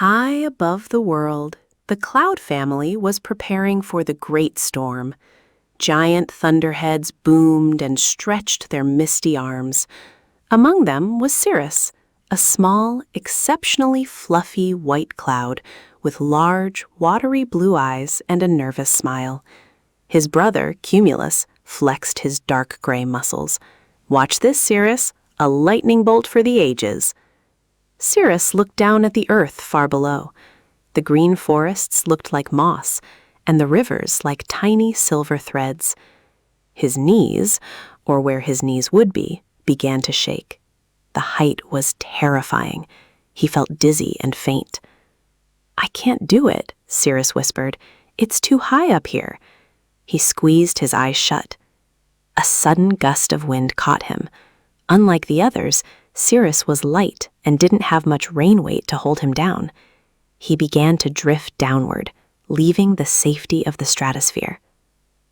High above the world, the cloud family was preparing for the great storm. Giant thunderheads boomed and stretched their misty arms. Among them was Cirrus, a small, exceptionally fluffy white cloud with large, watery blue eyes and a nervous smile. His brother, Cumulus, flexed his dark gray muscles. "Watch this, Cirrus, a lightning bolt for the ages." Cirrus looked down at the earth far below. The green forests looked like moss, and the rivers like tiny silver threads. His knees, or where his knees would be, began to shake. The height was terrifying. He felt dizzy and faint. "I can't do it," Cirrus whispered. "It's too high up here." He squeezed his eyes shut. A sudden gust of wind caught him. Unlike the others, Cirrus was light and didn't have much rain weight to hold him down. He began to drift downward, leaving the safety of the stratosphere.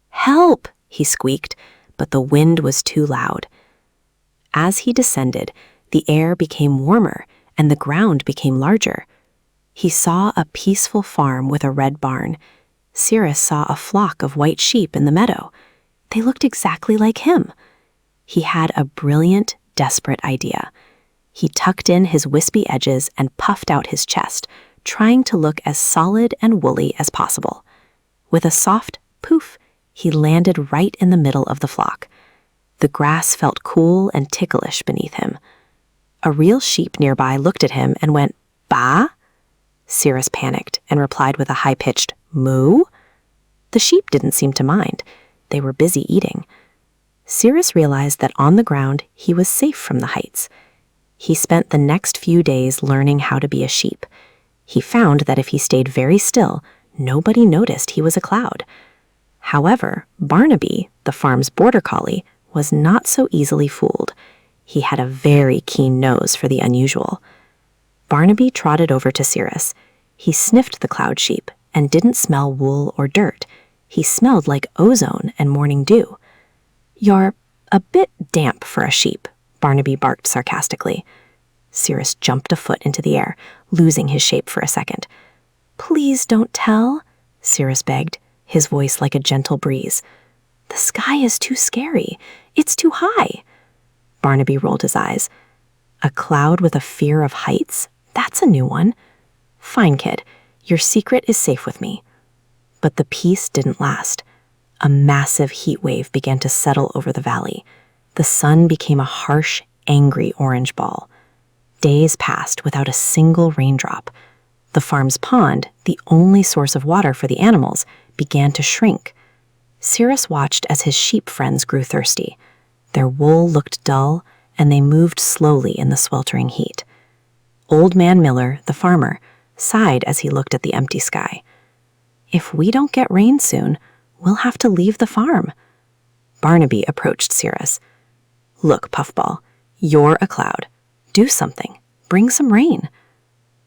"Help!" he squeaked, but the wind was too loud. As he descended, the air became warmer and the ground became larger. He saw a peaceful farm with a red barn. Cirrus saw a flock of white sheep in the meadow. They looked exactly like him. He had a brilliant, desperate idea. He tucked in his wispy edges and puffed out his chest, trying to look as solid and woolly as possible. With a soft poof, he landed right in the middle of the flock. The grass felt cool and ticklish beneath him. A real sheep nearby looked at him and went, "Bah?" Cirrus panicked and replied with a high-pitched moo. The sheep didn't seem to mind. They were busy eating. Cirrus realized that on the ground he was safe from the heights. He spent the next few days learning how to be a sheep. He found that if he stayed very still, nobody noticed he was a cloud. However, Barnaby, the farm's border collie, was not so easily fooled. He had a very keen nose for the unusual. Barnaby trotted over to Cirrus. He sniffed the cloud sheep and didn't smell wool or dirt. He smelled like ozone and morning dew. "You're a bit damp for a sheep," Barnaby barked sarcastically. Cirrus jumped a foot into the air, losing his shape for a second. "Please don't tell," Cirrus begged, his voice like a gentle breeze. "The sky is too scary. It's too high." Barnaby rolled his eyes. "A cloud with a fear of heights? That's a new one. Fine, kid. Your secret is safe with me." But the peace didn't last. A massive heat wave began to settle over the valley. The sun became a harsh, angry orange ball. Days passed without a single raindrop. The farm's pond, the only source of water for the animals, began to shrink. Cirrus watched as his sheep friends grew thirsty. Their wool looked dull, and they moved slowly in the sweltering heat. Old Man Miller, the farmer, sighed as he looked at the empty sky. "If we don't get rain soon, we'll have to leave the farm." Barnaby approached Cirrus. "Look, Puffball, you're a cloud. Do something. Bring some rain."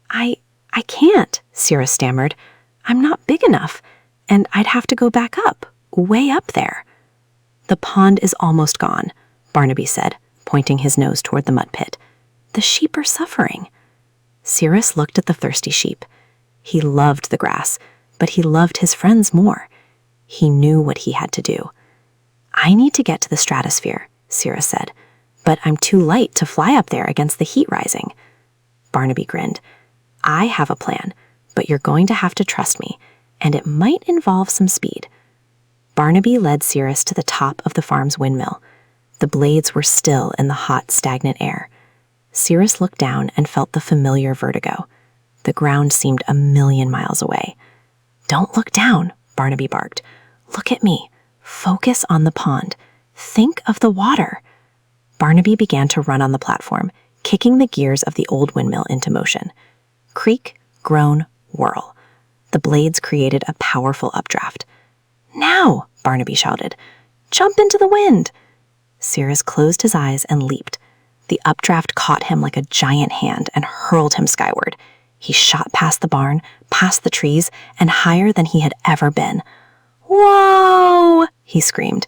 I can't," Cirrus stammered. "I'm not big enough, and I'd have to go back up, way up there." "The pond is almost gone," Barnaby said, pointing his nose toward the mud pit. "The sheep are suffering." Cirrus looked at the thirsty sheep. He loved the grass, but he loved his friends more. He knew what he had to do. "I need to get to the stratosphere," Cirrus said, "but I'm too light to fly up there against the heat rising." Barnaby grinned. "I have a plan, but you're going to have to trust me, and it might involve some speed." Barnaby led Cirrus to the top of the farm's windmill. The blades were still in the hot, stagnant air. Cirrus looked down and felt the familiar vertigo. The ground seemed a million miles away. "Don't look down," Barnaby barked. "Look at me. Focus on the pond. Think of the water." Barnaby began to run on the platform, kicking the gears of the old windmill into motion. Creak, groan, whirl. The blades created a powerful updraft. "Now!" Barnaby shouted. "Jump into the wind!" Cirrus closed his eyes and leaped. The updraft caught him like a giant hand and hurled him skyward. He shot past the barn, past the trees, and higher than he had ever been. "Whoa!" he screamed.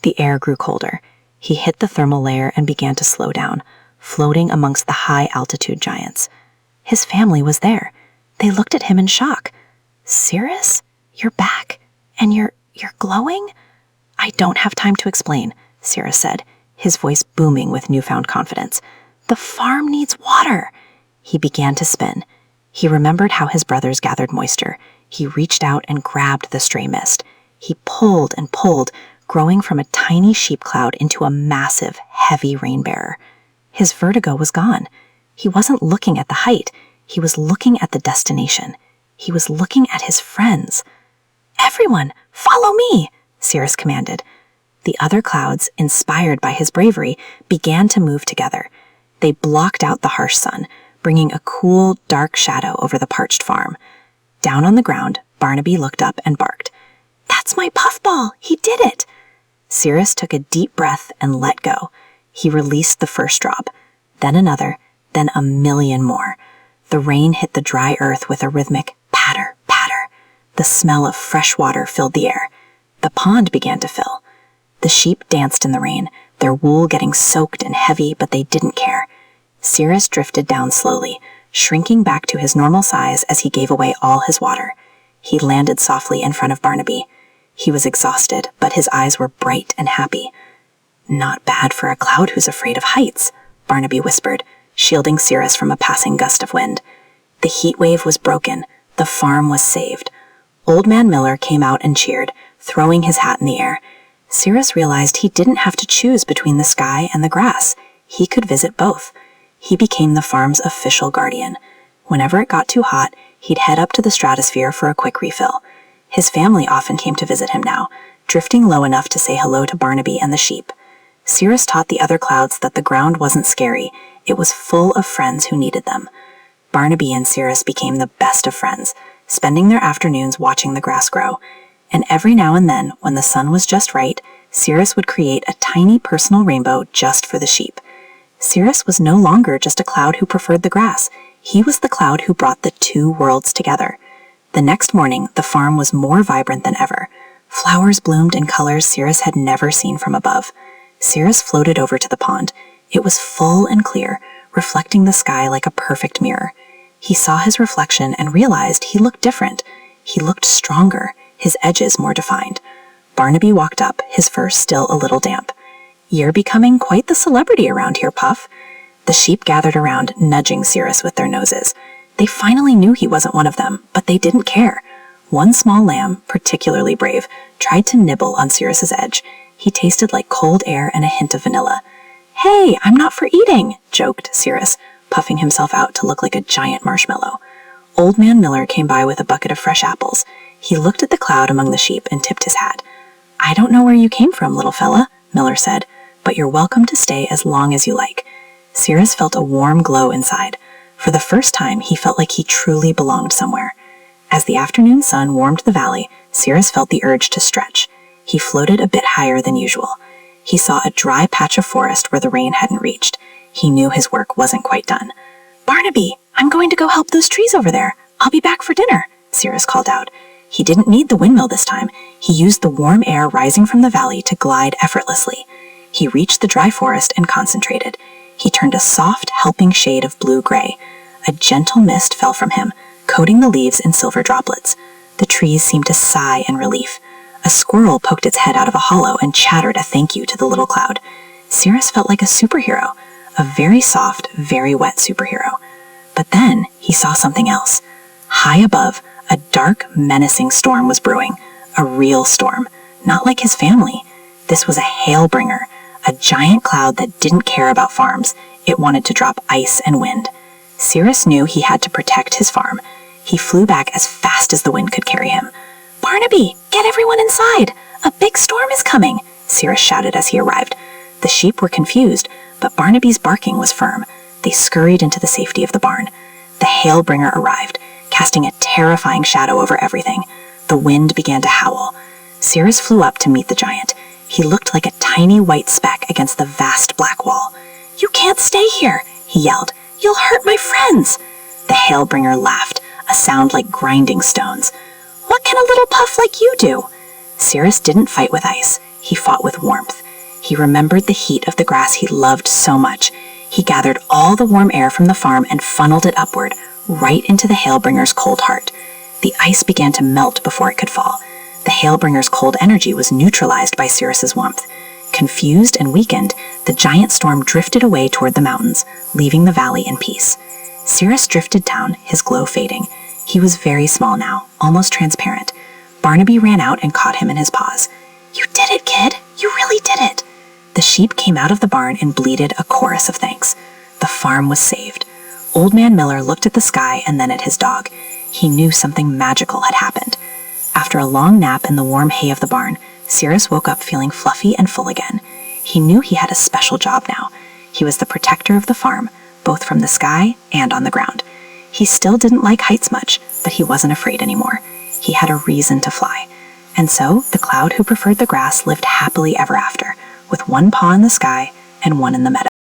The air grew colder. He hit the thermal layer and began to slow down, floating amongst the high-altitude giants. His family was there. They looked at him in shock. "Cirrus, you're back, and you're glowing?" "I don't have time to explain," Cirrus said, his voice booming with newfound confidence. "The farm needs water." He began to spin. He remembered how his brothers gathered moisture. He reached out and grabbed the stray mist. He pulled and pulled, growing from a tiny sheep cloud into a massive, heavy rain bearer. His vertigo was gone. He wasn't looking at the height. He was looking at the destination. He was looking at his friends. "Everyone, follow me," Cirrus commanded. The other clouds, inspired by his bravery, began to move together. They blocked out the harsh sun, bringing a cool, dark shadow over the parched farm. Down on the ground, Barnaby looked up and barked. "That's my puffball! He did it!" Cirrus took a deep breath and let go. He released the first drop, then another, then a million more. The rain hit the dry earth with a rhythmic patter, patter. The smell of fresh water filled the air. The pond began to fill. The sheep danced in the rain, their wool getting soaked and heavy, but they didn't care. Cirrus drifted down slowly, shrinking back to his normal size as he gave away all his water. He landed softly in front of Barnaby. He was exhausted, but his eyes were bright and happy. "Not bad for a cloud who's afraid of heights," Barnaby whispered, shielding Cirrus from a passing gust of wind. The heat wave was broken. The farm was saved. Old Man Miller came out and cheered, throwing his hat in the air. Cirrus realized he didn't have to choose between the sky and the grass. He could visit both. He became the farm's official guardian. Whenever it got too hot, he'd head up to the stratosphere for a quick refill. His family often came to visit him now, drifting low enough to say hello to Barnaby and the sheep. Cirrus taught the other clouds that the ground wasn't scary. It was full of friends who needed them. Barnaby and Cirrus became the best of friends, spending their afternoons watching the grass grow. And every now and then, when the sun was just right, Cirrus would create a tiny personal rainbow just for the sheep. Cirrus was no longer just a cloud who preferred the grass. He was the cloud who brought the two worlds together. The next morning, the farm was more vibrant than ever. Flowers bloomed in colors Cirrus had never seen from above. Cirrus floated over to the pond. It was full and clear, reflecting the sky like a perfect mirror. He saw his reflection and realized he looked different. He looked stronger, his edges more defined. Barnaby walked up, his fur still a little damp. "You're becoming quite the celebrity around here, Puff." The sheep gathered around, nudging Cirrus with their noses. They finally knew he wasn't one of them, but they didn't care. One small lamb, particularly brave, tried to nibble on Cirrus's edge. He tasted like cold air and a hint of vanilla. "Hey, I'm not for eating," joked Cirrus, puffing himself out to look like a giant marshmallow. Old Man Miller came by with a bucket of fresh apples. He looked at the cloud among the sheep and tipped his hat. "I don't know where you came from, little fella," Miller said, "but you're welcome to stay as long as you like." Cirrus felt a warm glow inside. For the first time, he felt like he truly belonged somewhere. As the afternoon sun warmed the valley, Cirrus felt the urge to stretch. He floated a bit higher than usual. He saw a dry patch of forest where the rain hadn't reached. He knew his work wasn't quite done. "Barnaby, I'm going to go help those trees over there. I'll be back for dinner," Cirrus called out. He didn't need the windmill this time. He used the warm air rising from the valley to glide effortlessly. He reached the dry forest and concentrated. He turned a soft, helping shade of blue-gray. A gentle mist fell from him, coating the leaves in silver droplets. The trees seemed to sigh in relief. A squirrel poked its head out of a hollow and chattered a thank you to the little cloud. Cirrus felt like a superhero, a very soft, very wet superhero. But then he saw something else. High above, a dark, menacing storm was brewing. A real storm, not like his family. This was a hailbringer, a giant cloud that didn't care about farms. It wanted to drop ice and wind. Cirrus knew he had to protect his farm. He flew back as fast as the wind could carry him. "Barnaby, get everyone inside! A big storm is coming!" Cirrus shouted as he arrived. The sheep were confused, but Barnaby's barking was firm. They scurried into the safety of the barn. The hailbringer arrived, casting a terrifying shadow over everything. The wind began to howl. Cirrus flew up to meet the giant. He looked like a tiny white speck against the vast black wall. "You can't stay here," he yelled. "You'll hurt my friends." The hailbringer laughed, a sound like grinding stones. "What can a little puff like you do?" Cirrus didn't fight with ice. He fought with warmth. He remembered the heat of the grass he loved so much. He gathered all the warm air from the farm and funneled it upward, right into the Hailbringer's cold heart. The ice began to melt before it could fall. The Hailbringer's cold energy was neutralized by Cirrus's warmth. Confused and weakened, the giant storm drifted away toward the mountains, leaving the valley in peace. Cirrus drifted down, his glow fading. He was very small now, almost transparent. Barnaby ran out and caught him in his paws. "You did it, kid! You really did it!" The sheep came out of the barn and bleated a chorus of thanks. The farm was saved. Old Man Miller looked at the sky and then at his dog. He knew something magical had happened. After a long nap in the warm hay of the barn, Cirrus woke up feeling fluffy and full again. He knew he had a special job now. He was the protector of the farm, both from the sky and on the ground. He still didn't like heights much, but he wasn't afraid anymore. He had a reason to fly. And so, the cloud who preferred the grass lived happily ever after, with one paw in the sky and one in the meadow.